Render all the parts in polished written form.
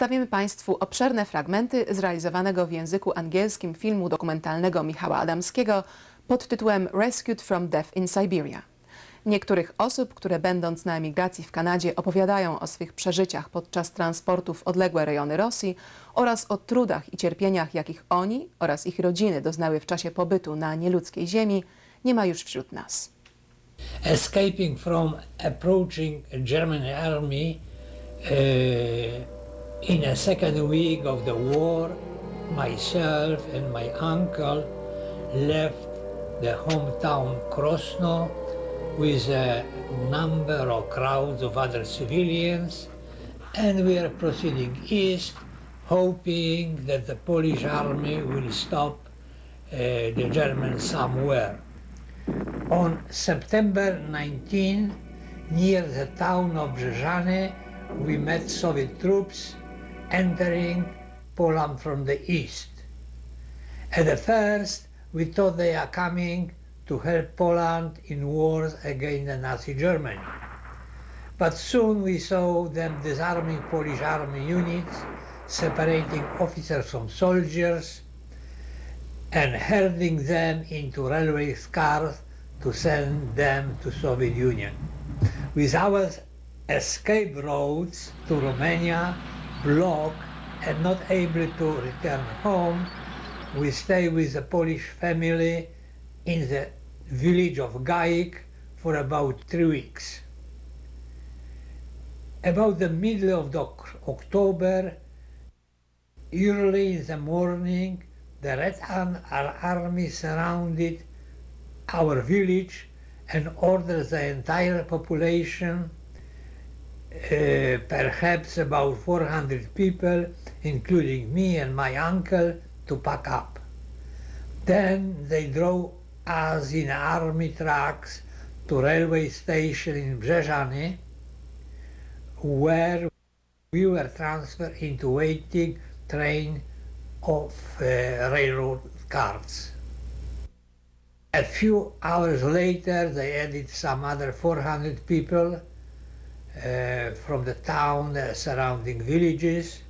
Przedstawimy Państwu obszerne fragmenty zrealizowanego w języku angielskim filmu dokumentalnego Michała Adamskiego pod tytułem Rescued from Death in Siberia. Niektórych osób, które będąc na emigracji w Kanadzie opowiadają o swych przeżyciach podczas transportu w odległe rejony Rosji oraz o trudach i cierpieniach, jakich oni oraz ich rodziny doznały w czasie pobytu na nieludzkiej ziemi, nie ma już wśród nas. Escaping from approaching German army in the second week of the war, myself and my uncle left the hometown Krosno with a number of crowds of other civilians, and we are proceeding east, hoping that the Polish army will stop the Germans somewhere. On September 19, near the town of Brzeżany, we met Soviet troops entering Poland from the east. At the first, we thought they are coming to help Poland in wars against the Nazi Germany. But soon we saw them disarming Polish army units, separating officers from soldiers, and herding them into railway cars to send them to Soviet Union. With our escape roads to Romania blocked and not able to return home, we stayed with the Polish family in the village of Gajek for about 3 weeks. About the middle of October, early in the morning, the Red Army surrounded our village and ordered the entire population, perhaps about 400 people, including me and my uncle, to pack up. Then they drove us in army trucks to railway station in Brzeżany, where we were transferred into waiting train of railroad cars. A few hours later, they added some other 400 people from the town, surrounding villages,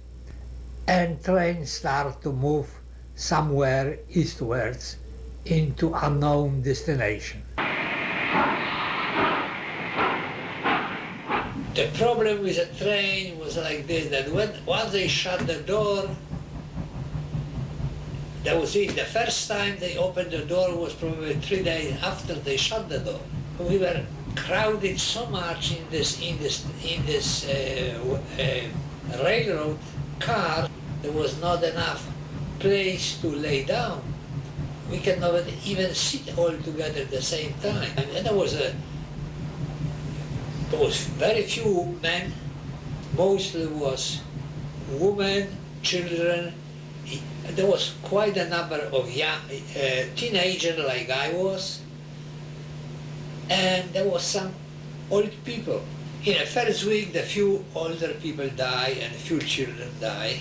and trains start to move somewhere eastwards into unknown destination. The problem with the train was like this, that once they shut the door, that was it. The first time they opened the door was probably 3 days after they shut the door. We were crowded so much in this railroad car, there was not enough place to lay down. We cannot even sit all together at the same time. And there was very few men, mostly was women, children. There was quite a number of young teenagers like I was, and there was some old people. In the first week, the few older people die and a few children die.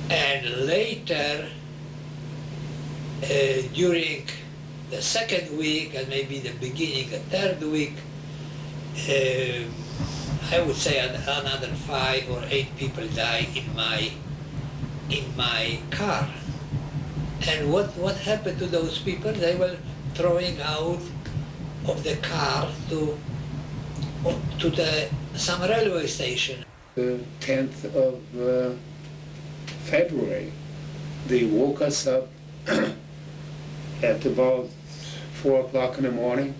And later, during the second week and maybe the beginning of the third week, I would say another 5 or 8 people die in my car. And what happened to those people? They were throwing out of the car to some railway station. The 10th of February, they woke us up at about 4 o'clock in the morning,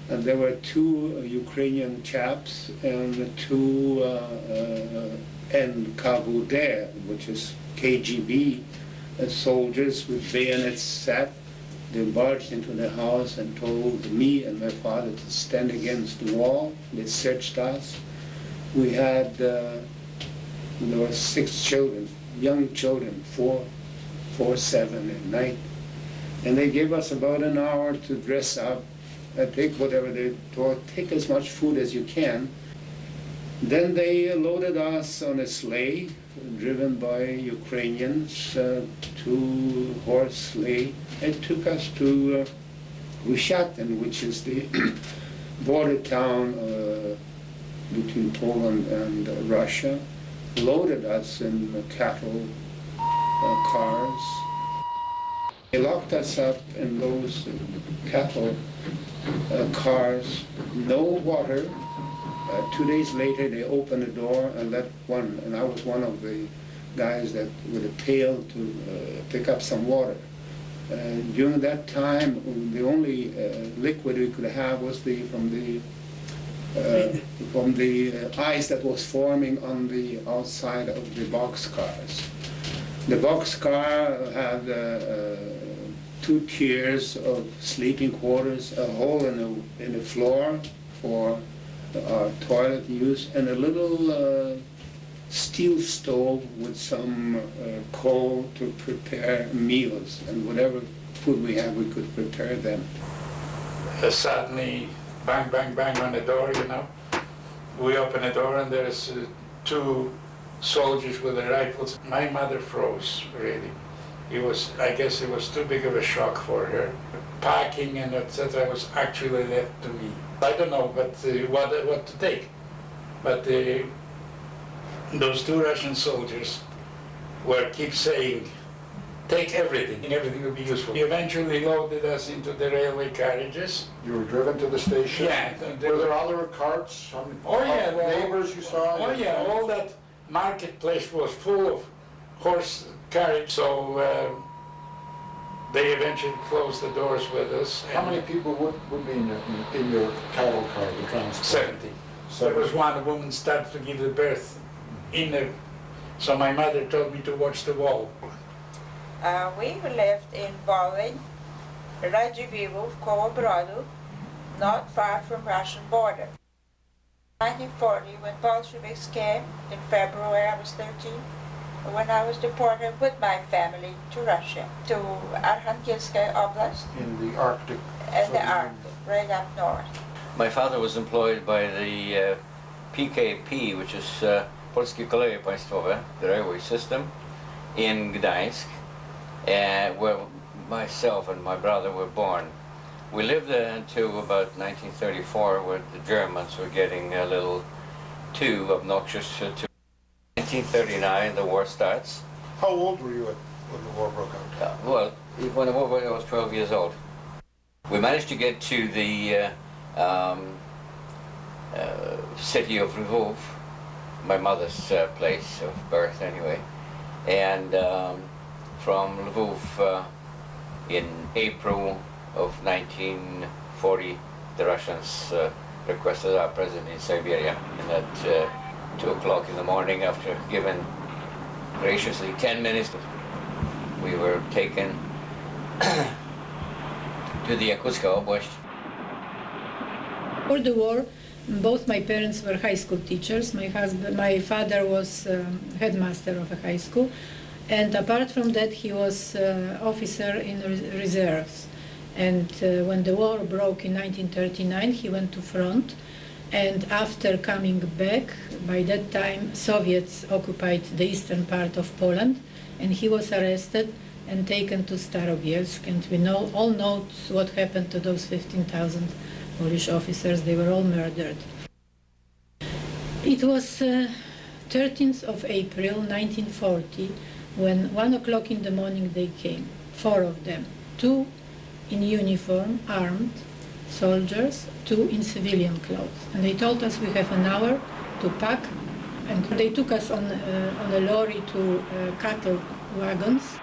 and there were 2 Ukrainian chaps and 2 and Kabul, which is KGB soldiers with bayonets set. They barged into the house and told me and my father to stand against the wall. They searched us. We had, there were 6 children, young children, 4, 7, and 9. And they gave us about an hour to dress up, take whatever they told, take as much food as you can. Then they loaded us on a sleigh, driven by Ukrainians, 2 horse sleigh. It took us to Wysiatin, which is the border town between Poland and Russia. loaded us in the cattle cars. They locked us up in those cattle cars, no water. 2 days later, they opened the door and let one, and I was one of the guys that with a pail to pick up some water. During that time, the only liquid we could have was from the ice that was forming on the outside of the boxcars. The boxcar had 2 tiers of sleeping quarters, a hole in the floor for our toilet use, and a little steel stove with some coal to prepare meals, and whatever food we had, we could prepare them. Suddenly, bang, bang, bang on the door, you know. We open the door and there's 2 soldiers with their rifles. My mother froze, really. I guess it was too big of a shock for her. Packing and etc. was actually left to me. I don't know what to take. But those 2 Russian soldiers keep saying, take everything, and everything will be useful. He eventually loaded us into the railway carriages. You were driven to the station? Yeah. Were there other carts? Neighbors you saw? Oh yeah, all that marketplace was full of horse carriage, so they eventually closed the doors with us. How many people would be in your cattle car, the transport? 70. There was one woman started to give the birth in there, so my mother told me to watch the wall. We lived in Volyn, Radziwiłł, koło Brodu, not far from Russian border. 1940, when Bolsheviks came in February, I was 13, when I was deported with my family to Russia, to Arkhangelsk Oblast. In the Arctic? In the Arctic, right up north. My father was employed by the PKP, which is Polskie Koleje Państwowe, the railway system, in Gdańsk, where myself and my brother were born. We lived there until about 1934, where the Germans were getting a little too obnoxious. 1939, the war starts. How old were you when the war broke out? Well, when the war broke out, I was 12 years old. We managed to get to the city of Lvov, my mother's place of birth anyway, and from Lvov in April of 1940, the Russians requested our presence in Siberia, and at 2 o'clock in the morning, after given graciously 10 minutes, we were taken to the Yakutsk Oblast. Before the war, both my parents were high school teachers. My father was headmaster of a high school, and apart from that, he was officer in reserves. And when the war broke in 1939, he went to front. And after coming back, by that time, Soviets occupied the eastern part of Poland, and he was arrested and taken to Starobielsk. And we all know what happened to those 15,000 Polish officers. They were all murdered. It was 13th of April, 1940, when 1 o'clock in the morning they came, 4 of them, 2 in uniform, armed, soldiers, 2 in civilian clothes. And they told us we have an hour to pack, and they took us on a lorry to cattle wagons.